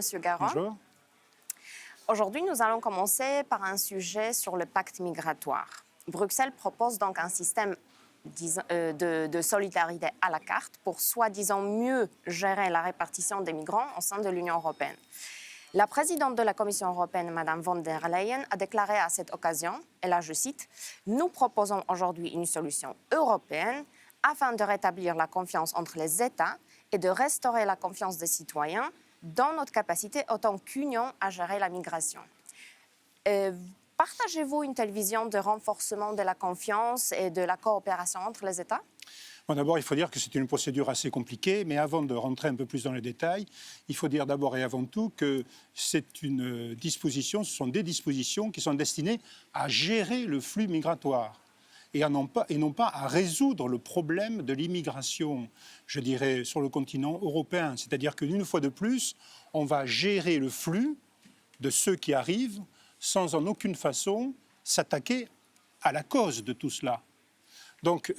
Monsieur Garon. Bonjour. Aujourd'hui, nous allons commencer par un sujet sur le pacte migratoire. Bruxelles propose donc un système de solidarité à la carte pour soi-disant mieux gérer la répartition des migrants au sein de l'Union européenne. La présidente de la Commission européenne, Mme von der Leyen, a déclaré à cette occasion, et là je cite, « Nous proposons aujourd'hui une solution européenne afin de rétablir la confiance entre les États et de restaurer la confiance des citoyens dans notre capacité autant qu'union à gérer la migration. » Partagez-vous une telle vision de renforcement de la confiance et de la coopération entre les États ? Bon, d'abord, il faut dire que c'est une procédure assez compliquée, mais avant de rentrer un peu plus dans les détails, il faut dire d'abord et avant tout que c'est une disposition, ce sont des dispositions qui sont destinées à gérer le flux migratoire et non pas à résoudre le problème de l'immigration, je dirais, sur le continent européen. C'est-à-dire qu'une fois de plus, on va gérer le flux de ceux qui arrivent sans en aucune façon s'attaquer à la cause de tout cela. Donc,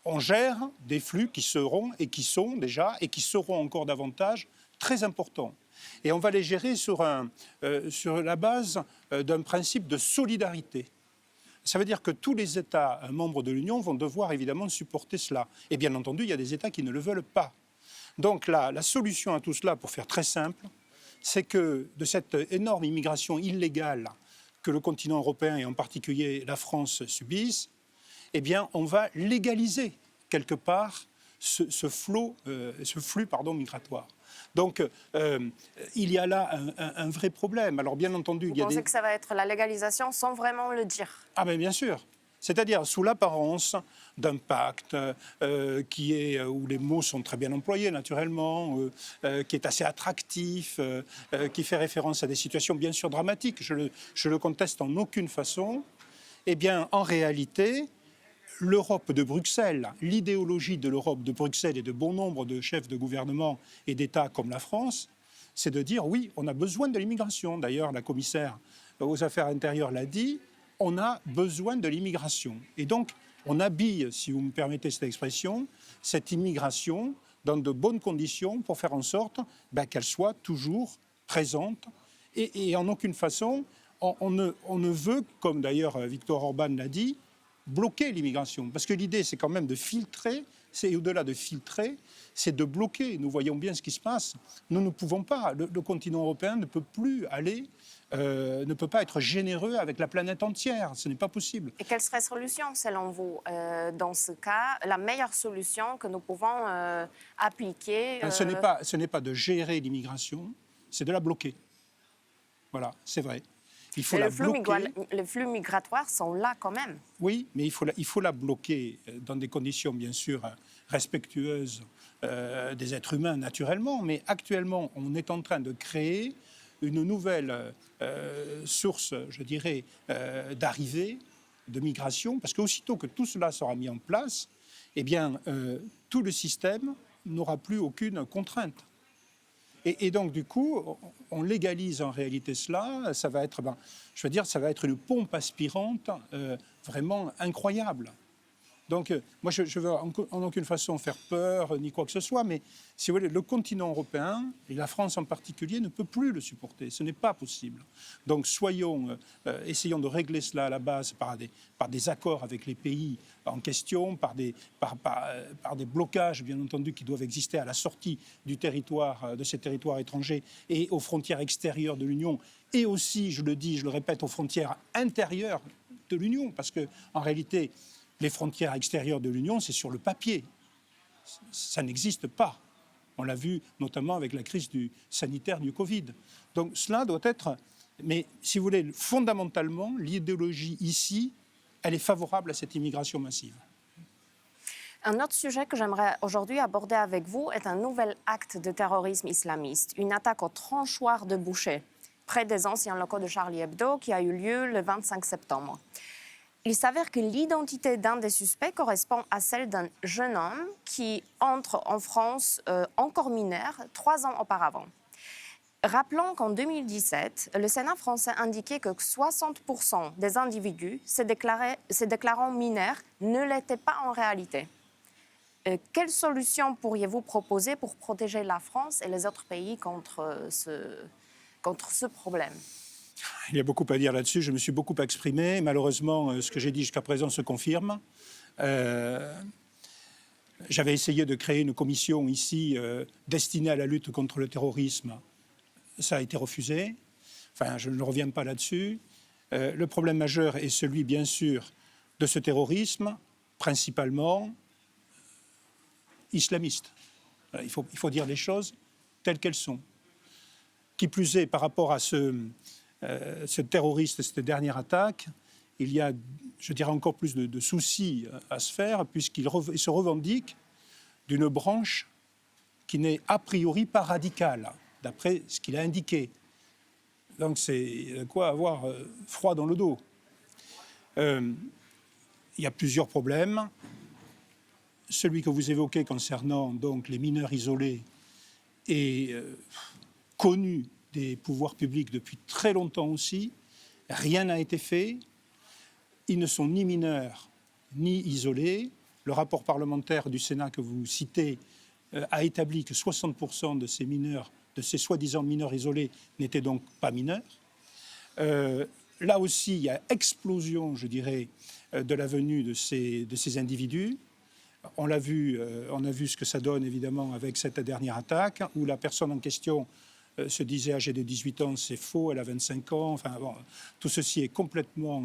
on gère des flux qui seront et qui sont déjà et qui seront encore davantage très importants. Et on va les gérer sur la base d'un principe de solidarité. Ça veut dire que tous les États membres de l'Union vont devoir évidemment supporter cela. Et bien entendu, il y a des États qui ne le veulent pas. Donc la solution à tout cela, pour faire très simple, c'est que de cette énorme immigration illégale que le continent européen et en particulier la France subissent, eh bien, on va légaliser quelque part ce flux migratoire. Donc, il y a là un vrai problème. Alors, bien entendu, Vous pensez que ça va être la légalisation sans vraiment le dire ? Ah, bien sûr. C'est-à-dire sous l'apparence d'un pacte où les mots sont très bien employés naturellement, qui est assez attractif, qui fait référence à des situations bien sûr dramatiques, je le conteste en aucune façon. Eh bien, en réalité, l'Europe de Bruxelles, l'idéologie de l'Europe de Bruxelles et de bon nombre de chefs de gouvernement et d'État comme la France, c'est de dire oui, on a besoin de l'immigration. D'ailleurs, la commissaire aux Affaires intérieures l'a dit, on a besoin de l'immigration. Et donc, on habille, si vous me permettez cette expression, cette immigration dans de bonnes conditions pour faire en sorte qu'elle soit toujours présente. Et en aucune façon, on ne veut, comme d'ailleurs Viktor Orban l'a dit, bloquer l'immigration. Parce que l'idée, c'est quand même de filtrer, c'est au-delà de filtrer, c'est de bloquer. Nous voyons bien ce qui se passe. Nous ne pouvons pas, le continent européen ne peut plus aller, ne peut pas être généreux avec la planète entière. Ce n'est pas possible. Et quelle serait la solution, selon vous, dans ce cas, la meilleure solution que nous pouvons appliquer Ce n'est pas de gérer l'immigration, c'est de la bloquer. Voilà, c'est vrai. Il faut la bloquer. Les flux migratoires sont là quand même. Oui, mais il faut la bloquer dans des conditions, bien sûr, respectueuses des êtres humains, naturellement. Mais actuellement, on est en train de créer une nouvelle source, je dirais, d'arrivée, de migration, parce qu'aussitôt que tout cela sera mis en place, eh bien, tout le système n'aura plus aucune contrainte. Et donc, du coup, on légalise en réalité cela. Ça va être, ça va être une pompe aspirante vraiment incroyable. Donc, moi, je ne veux en aucune façon faire peur ni quoi que ce soit, mais si vous voulez, le continent européen, et la France en particulier, ne peut plus le supporter. Ce n'est pas possible. Donc, essayons de régler cela à la base par des accords avec les pays en question, par des blocages, bien entendu, qui doivent exister à la sortie du territoire, de ces territoires étrangers et aux frontières extérieures de l'Union, et aussi, je le dis, je le répète, aux frontières intérieures de l'Union, parce qu'en réalité, les frontières extérieures de l'Union, c'est sur le papier. Ça n'existe pas. On l'a vu notamment avec la crise sanitaire du Covid. Donc cela doit être... Mais si vous voulez, fondamentalement, l'idéologie ici, elle est favorable à cette immigration massive. Un autre sujet que j'aimerais aujourd'hui aborder avec vous est un nouvel acte de terrorisme islamiste, une attaque au tranchoir de Boucher, près des anciens locaux de Charlie Hebdo, qui a eu lieu le 25 septembre. Il s'avère que l'identité d'un des suspects correspond à celle d'un jeune homme qui entre en France encore mineur 3 ans auparavant. Rappelons qu'en 2017, le Sénat français indiquait que 60% des individus se déclarant mineurs ne l'étaient pas en réalité. Quelles solutions pourriez-vous proposer pour protéger la France et les autres pays contre ce problème? Il y a beaucoup à dire là-dessus. Je me suis beaucoup exprimé. Malheureusement, ce que j'ai dit jusqu'à présent se confirme. J'avais essayé de créer une commission ici destinée à la lutte contre le terrorisme. Ça a été refusé. Enfin, je ne reviens pas là-dessus. Le problème majeur est celui, bien sûr, de ce terrorisme, principalement islamiste. Il faut dire les choses telles qu'elles sont. Qui plus est, par rapport à ce terroriste, cette dernière attaque, il y a, je dirais, encore plus de soucis à se faire, puisqu'il se revendique d'une branche qui n'est a priori pas radicale, d'après ce qu'il a indiqué. Donc c'est quoi avoir froid dans le dos. Il y a plusieurs problèmes. Celui que vous évoquez concernant donc les mineurs isolés est connu des pouvoirs publics depuis très longtemps aussi. Rien n'a été fait. Ils ne sont ni mineurs ni isolés. Le rapport parlementaire du Sénat que vous citez a établi que 60% de ces mineurs, de ces soi-disant mineurs isolés, n'étaient donc pas mineurs. Là aussi, il y a explosion, je dirais, de la venue de ces individus. On a vu ce que ça donne, évidemment, avec cette dernière attaque, où la personne en question se disait âgée de 18 ans, c'est faux, elle a 25 ans. Enfin, bon, tout ceci est complètement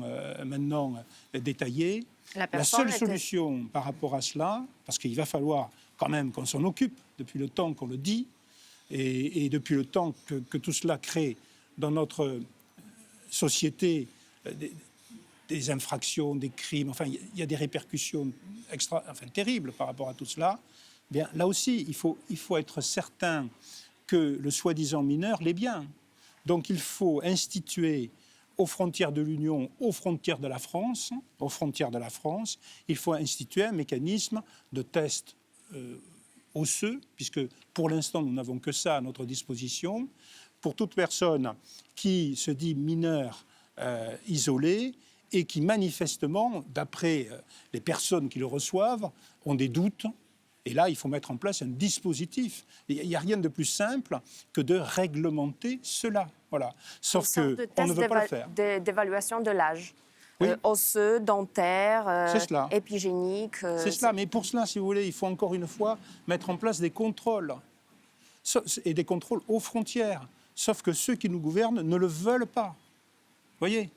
maintenant détaillé. La seule solution par rapport à cela, parce qu'il va falloir quand même qu'on s'en occupe depuis le temps qu'on le dit, et depuis le temps que tout cela crée dans notre société des infractions, des crimes, enfin, il y a des répercussions terribles par rapport à tout cela. Bien, là aussi, il faut être certain que le soi-disant mineur l'est bien. Donc, il faut instituer aux frontières de l'Union, aux frontières de la France, il faut instituer un mécanisme de test osseux, puisque pour l'instant, nous n'avons que ça à notre disposition. Pour toute personne qui se dit mineure isolée, et qui manifestement, d'après les personnes qui le reçoivent, ont des doutes. Et là, il faut mettre en place un dispositif. Il n'y a rien de plus simple que de réglementer cela. Voilà. Sauf qu'on ne veut pas le faire. D'évaluation de l'âge. Oui. Osseux, dentaire, épigénique. C'est cela. Mais pour cela, si vous voulez, il faut encore une fois mettre en place des contrôles. Et des contrôles aux frontières. Sauf que ceux qui nous gouvernent ne le veulent pas. Vous voyez ?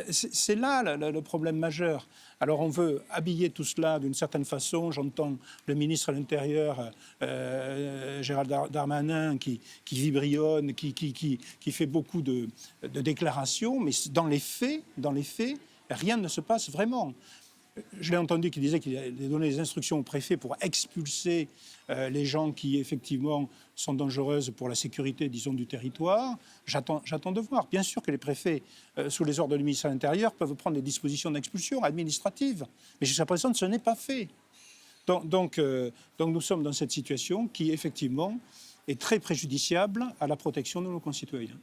C'est là le problème majeur. Alors on veut habiller tout cela d'une certaine façon. J'entends le ministre de l'Intérieur, Gérald Darmanin, qui vibrionne, qui fait beaucoup de déclarations, mais dans les faits, rien ne se passe vraiment. Je l'ai entendu qui disait qu'il allait donner des instructions au préfet pour expulser les gens qui, effectivement, sont dangereuses pour la sécurité, disons, du territoire. J'attends de voir. Bien sûr que les préfets, sous les ordres du ministère de l'Intérieur, peuvent prendre des dispositions d'expulsion administrative. Mais jusqu'à présent, ce n'est pas fait. Donc, nous sommes dans cette situation qui, effectivement, est très préjudiciable à la protection de nos concitoyens.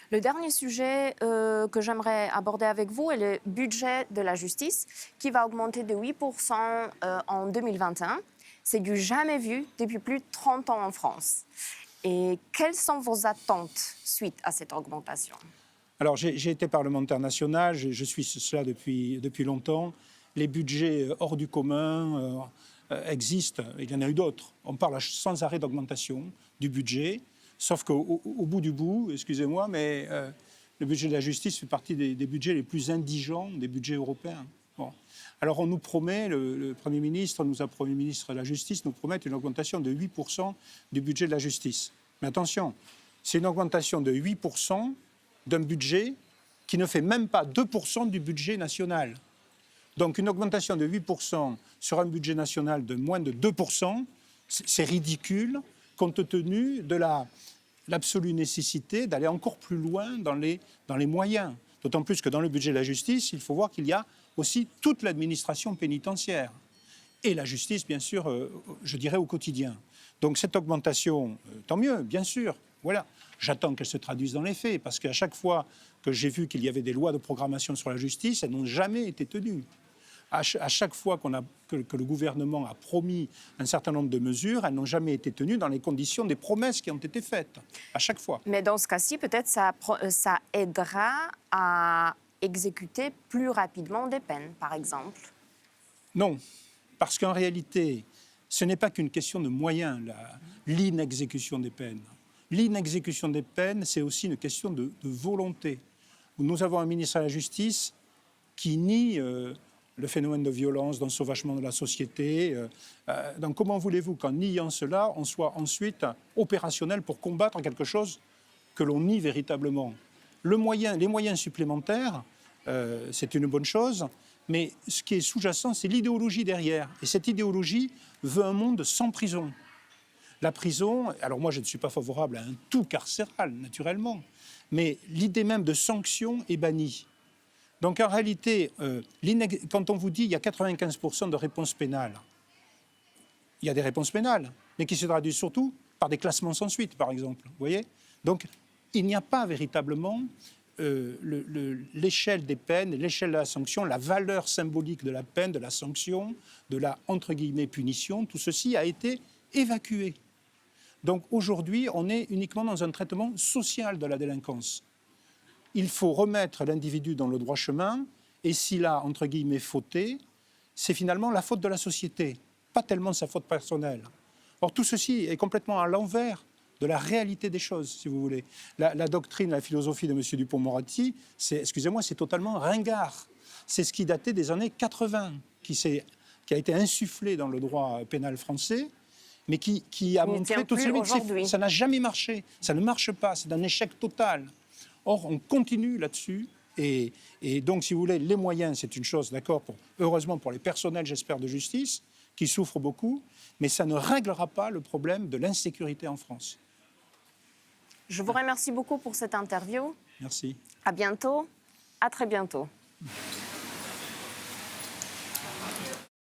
Le dernier sujet que j'aimerais aborder avec vous est le budget de la justice qui va augmenter de 8% en 2021. C'est du jamais vu depuis plus de 30 ans en France. Et quelles sont vos attentes suite à cette augmentation? Alors, j'ai été parlementaire national, je suis cela depuis longtemps. Les budgets hors du commun existent, il y en a eu d'autres. On parle sans arrêt d'augmentation du budget. Sauf qu'au bout du bout, excusez-moi, mais le budget de la justice fait partie des budgets les plus indigents des budgets européens. Bon. Alors on nous promet, le Premier ministre, Premier ministre de la Justice, nous promet une augmentation de 8% du budget de la justice. Mais attention, c'est une augmentation de 8% d'un budget qui ne fait même pas 2% du budget national. Donc une augmentation de 8% sur un budget national de moins de 2%, c'est ridicule compte tenu de l'absolue nécessité d'aller encore plus loin dans les moyens. D'autant plus que dans le budget de la justice, il faut voir qu'il y a aussi toute l'administration pénitentiaire. Et la justice, bien sûr, je dirais au quotidien. Donc cette augmentation, tant mieux, bien sûr. Voilà. J'attends qu'elle se traduise dans les faits, parce qu'à chaque fois que j'ai vu qu'il y avait des lois de programmation sur la justice, elles n'ont jamais été tenues. À chaque fois que le gouvernement a promis un certain nombre de mesures, elles n'ont jamais été tenues dans les conditions des promesses qui ont été faites, à chaque fois. Mais dans ce cas-ci, peut-être ça aidera à exécuter plus rapidement des peines, par exemple. Non, parce qu'en réalité, ce n'est pas qu'une question de moyens, l'inexécution des peines. L'inexécution des peines, c'est aussi une question de volonté. Nous avons un ministre de la Justice qui nie le phénomène de violence, d'ensauvagement de la société. Donc comment voulez-vous qu'en niant cela, on soit ensuite opérationnel pour combattre quelque chose que l'on nie véritablement? Les moyens supplémentaires, c'est une bonne chose, mais ce qui est sous-jacent, c'est l'idéologie derrière. Et cette idéologie veut un monde sans prison. La prison, alors moi je ne suis pas favorable à un tout carcéral, naturellement, mais l'idée même de sanction est bannie. Donc en réalité, quand on vous dit qu'il y a 95% de réponses pénales, il y a des réponses pénales, mais qui se traduisent surtout par des classements sans suite, par exemple. Vous voyez ? Donc il n'y a pas véritablement l'échelle des peines, l'échelle de la sanction, la valeur symbolique de la peine, de la sanction, de la, entre guillemets, punition, tout ceci a été évacué. Donc aujourd'hui, on est uniquement dans un traitement social de la délinquance. Il faut remettre l'individu dans le droit chemin, et s'il a, entre guillemets, fauté, c'est finalement la faute de la société, pas tellement sa faute personnelle. Or, tout ceci est complètement à l'envers de la réalité des choses, si vous voulez. La doctrine, la philosophie de M. Dupond-Moretti, excusez-moi, c'est totalement ringard. C'est ce qui datait des années 80, qui a été insufflé dans le droit pénal français, mais qui a montré tout de suite que ça n'a jamais marché. Ça ne marche pas, c'est un échec total. Or, on continue là-dessus. Et donc, si vous voulez, les moyens, c'est une chose, d'accord, heureusement pour les personnels, j'espère, de justice, qui souffrent beaucoup, mais ça ne réglera pas le problème de l'insécurité en France. Je vous remercie beaucoup pour cette interview. Merci. À bientôt. À très bientôt.